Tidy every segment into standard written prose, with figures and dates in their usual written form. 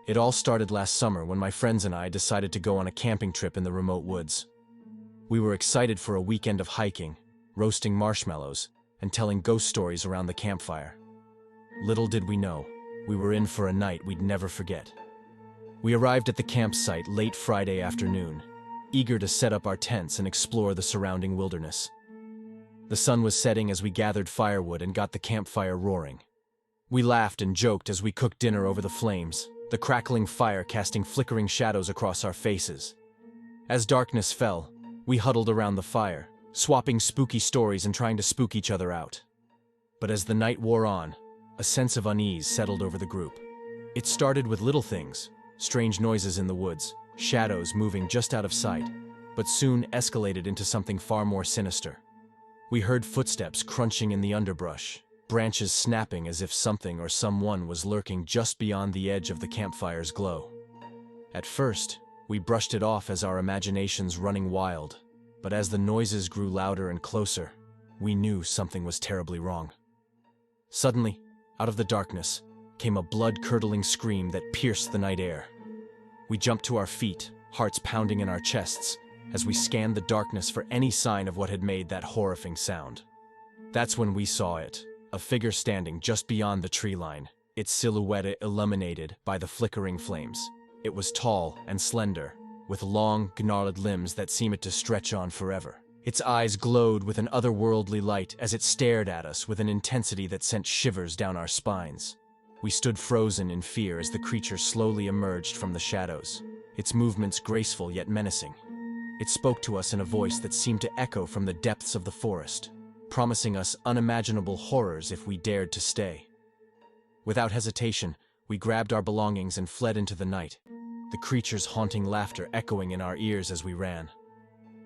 It all started last summer when my friends and I decided to go on a camping trip in the remote woods. We were excited for a weekend of hiking, roasting marshmallows, and telling ghost stories around the campfire. Little did we know, we were in for a night we'd never forget. We arrived at the campsite late Friday afternoon, eager to set up our tents and explore the surrounding wilderness. The sun was setting as we gathered firewood and got the campfire roaring. We laughed and joked as we cooked dinner over the flames, the crackling fire casting flickering shadows across our faces. As darkness fell, we huddled around the fire, swapping spooky stories and trying to spook each other out. But as the night wore on, a sense of unease settled over the group. It started with little things, strange noises in the woods, shadows moving just out of sight, but soon escalated into something far more sinister. We heard footsteps crunching in the underbrush, branches snapping as if something or someone was lurking just beyond the edge of the campfire's glow. At first, we brushed it off as our imaginations running wild, but as the noises grew louder and closer, we knew something was terribly wrong. Suddenly, out of the darkness, came a blood-curdling scream that pierced the night air. We jumped to our feet, hearts pounding in our chests, as we scanned the darkness for any sign of what had made that horrifying sound. That's when we saw it, a figure standing just beyond the tree line, its silhouette illuminated by the flickering flames. It was tall and slender, with long, gnarled limbs that seemed to stretch on forever. Its eyes glowed with an otherworldly light as it stared at us with an intensity that sent shivers down our spines. We stood frozen in fear as the creature slowly emerged from the shadows, its movements graceful yet menacing. It spoke to us in a voice that seemed to echo from the depths of the forest, promising us unimaginable horrors if we dared to stay. Without hesitation, we grabbed our belongings and fled into the night, the creature's haunting laughter echoing in our ears as we ran.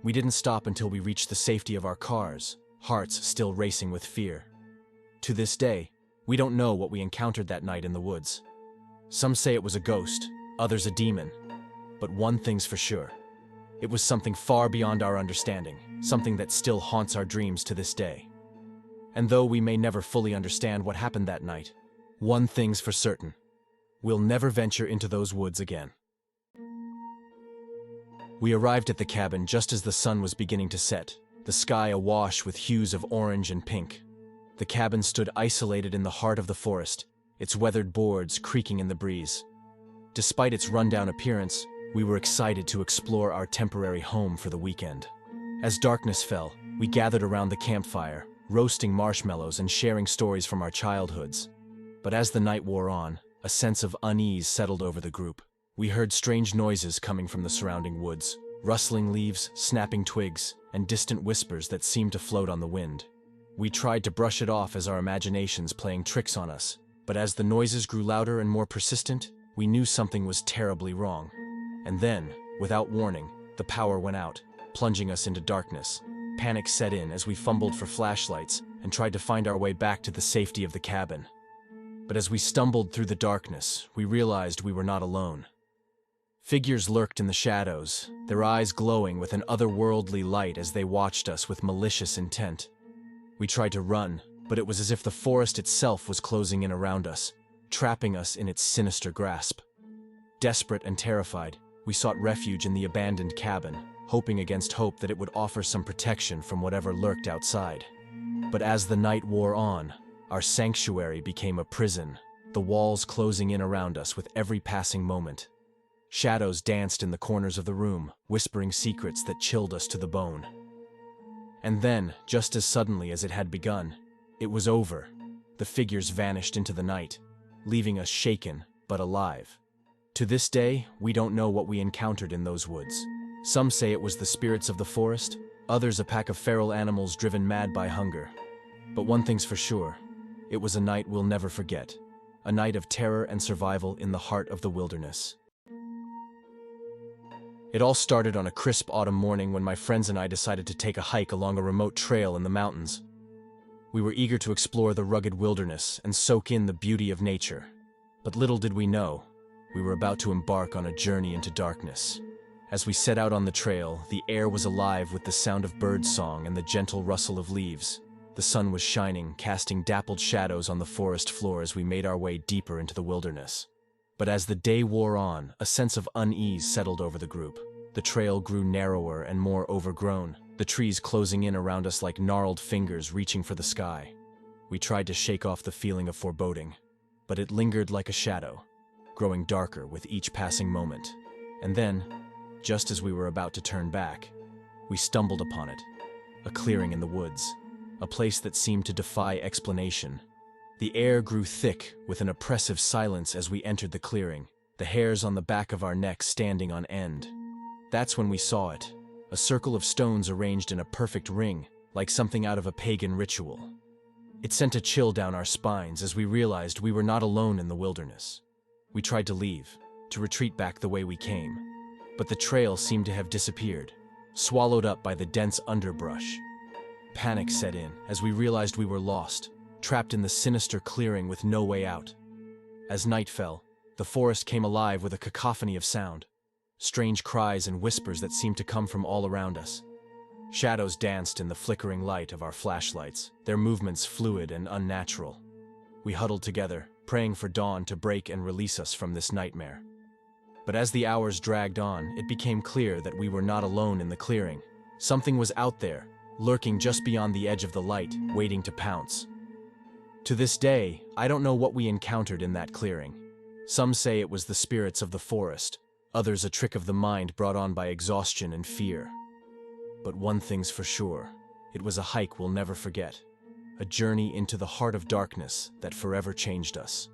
We didn't stop until we reached the safety of our cars, hearts still racing with fear. To this day, we don't know what we encountered that night in the woods. Some say it was a ghost, others a demon. But one thing's for sure. It was something far beyond our understanding, something that still haunts our dreams to this day. And though we may never fully understand what happened that night, one thing's for certain. We'll never venture into those woods again. We arrived at the cabin just as the sun was beginning to set, the sky awash with hues of orange and pink. The cabin stood isolated in the heart of the forest, its weathered boards creaking in the breeze. Despite its rundown appearance, we were excited to explore our temporary home for the weekend. As darkness fell, we gathered around the campfire, roasting marshmallows and sharing stories from our childhoods. But as the night wore on, a sense of unease settled over the group. We heard strange noises coming from the surrounding woods, rustling leaves, snapping twigs, and distant whispers that seemed to float on the wind. We tried to brush it off as our imaginations playing tricks on us, but as the noises grew louder and more persistent, we knew something was terribly wrong. And then, without warning, the power went out, plunging us into darkness. Panic set in as we fumbled for flashlights and tried to find our way back to the safety of the cabin. But as we stumbled through the darkness, we realized we were not alone. Figures lurked in the shadows, their eyes glowing with an otherworldly light as they watched us with malicious intent. We tried to run, but it was as if the forest itself was closing in around us, trapping us in its sinister grasp. Desperate and terrified, we sought refuge in the abandoned cabin, hoping against hope that it would offer some protection from whatever lurked outside. But as the night wore on, our sanctuary became a prison, the walls closing in around us with every passing moment. Shadows danced in the corners of the room, whispering secrets that chilled us to the bone. And then, just as suddenly as it had begun, it was over. The figures vanished into the night, leaving us shaken but alive. To this day, we don't know what we encountered in those woods. Some say it was the spirits of the forest, others a pack of feral animals driven mad by hunger. But one thing's for sure, it was a night we'll never forget. A night of terror and survival in the heart of the wilderness. It all started on a crisp autumn morning when my friends and I decided to take a hike along a remote trail in the mountains. We were eager to explore the rugged wilderness and soak in the beauty of nature. But little did we know, we were about to embark on a journey into darkness. As we set out on the trail, the air was alive with the sound of birdsong and the gentle rustle of leaves. The sun was shining, casting dappled shadows on the forest floor as we made our way deeper into the wilderness. But as the day wore on, a sense of unease settled over the group. The trail grew narrower and more overgrown, the trees closing in around us like gnarled fingers reaching for the sky. We tried to shake off the feeling of foreboding, but it lingered like a shadow, growing darker with each passing moment. And then, just as we were about to turn back, we stumbled upon it, a clearing in the woods, a place that seemed to defy explanation. The air grew thick with an oppressive silence as we entered the clearing, the hairs on the back of our necks standing on end. That's when we saw it, a circle of stones arranged in a perfect ring, like something out of a pagan ritual. It sent a chill down our spines as we realized we were not alone in the wilderness. We tried to leave, to retreat back the way we came, but the trail seemed to have disappeared, swallowed up by the dense underbrush. Panic set in as we realized we were lost, trapped in the sinister clearing with no way out. As night fell, the forest came alive with a cacophony of sound, strange cries and whispers that seemed to come from all around us. Shadows danced in the flickering light of our flashlights, their movements fluid and unnatural. We huddled together, praying for dawn to break and release us from this nightmare. But as the hours dragged on, it became clear that we were not alone in the clearing. Something was out there, lurking just beyond the edge of the light, waiting to pounce. To this day, I don't know what we encountered in that clearing. Some say it was the spirits of the forest, others a trick of the mind brought on by exhaustion and fear. But one thing's for sure, it was a hike we'll never forget, a journey into the heart of darkness that forever changed us.